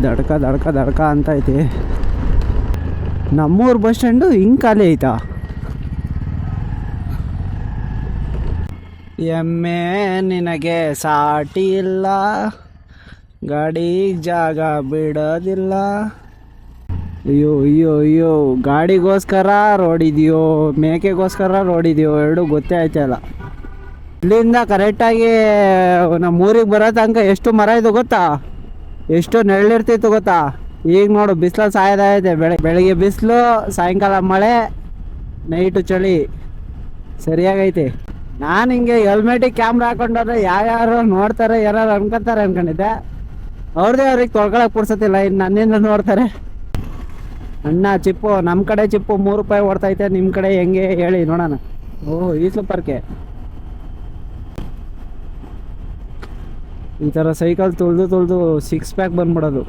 ದಡ್ಕ ದಡ್ಕ ದಡ್ಕ ಅಂತ ಐತಿ. ನಮ್ಮೂರು ಬಸ್ ಸ್ಟ್ಯಾಂಡು ಹಿಂಗೆ ಖಾಲಿ ಐತಾ? ಎಮ್ಮೆ ನಿನಗೆ ಸಾಟಿ ಇಲ್ಲ, ಗಾಡಿ ಜಾಗ ಬಿಡೋದಿಲ್ಲ. ಅಯ್ಯೋ ಅಯ್ಯೋ ಅಯ್ಯೋ, ಗಾಡಿಗೋಸ್ಕರ ರೋಡ್ ಇದೆಯೋ ಮೇಕೆಗೋಸ್ಕರ ರೋಡ್ ಇದೆಯೋ ಎರಡು ಗೊತ್ತೇ ಆಯ್ತಲ್ಲ. ಇಲ್ಲಿಂದ ಕರೆಕ್ಟಾಗಿ ನಮ್ಮ ಊರಿಗೆ ಬರೋ ತನಕ ಎಷ್ಟು ಮರ ಇದು ಗೊತ್ತಾ, ಎಷ್ಟು ನೆರಳಿರ್ತಿತ್ತು ಗೊತ್ತಾ. ಈಗ ನೋಡು ಬಿಸಿಲು ಸಾಯೋದೈತೆ. ಬೆಳಗ್ಗೆ ಬಿಸಿಲು, ಸಾಯಂಕಾಲ ಮಳೆ, ನೈಟು ಚಳಿ, ಸರಿಯಾಗೈತೆ. ನಾನು ಹಿಂಗೆ ಹೆಲ್ಮೆಟಿಗೆ ಕ್ಯಾಮ್ರಾ ಹಾಕೊಂಡ್ರೆ ಯಾರ್ಯಾರು ನೋಡ್ತಾರೆ ಯಾರು ಅನ್ಕೊಂತಾರೆ ಅನ್ಕೊಂಡಿದ್ದೆ. ಅವ್ರದ್ದೇ ಅವ್ರಿಗೆ ತೊಳ್ಕೊಳಕ್ಕೆ ಪುರ್ಸತ್ತಿಲ್ಲ, ಇನ್ನು ನನ್ನಿಂದ ನೋಡ್ತಾರೆ. ಅಣ್ಣ ಚಿಪ್ಪು, ನಮ್ಮ ಕಡೆ ಚಿಪ್ಪು 3 ರೂಪಾಯಿ ಓಡ್ತೈತೆ, ನಿಮ್ಮ ಕಡೆ ಹೆಂಗೆ ಹೇಳಿ ನೋಡೋಣ. ಓಹ್ ಈ ಸೂಪರ್ಕೆ ಈ ಥರ ಸೈಕಲ್ ತುಳಿದು 6 ಪ್ಯಾಕ್ ಬಂದ್ಬಿಡೋದು.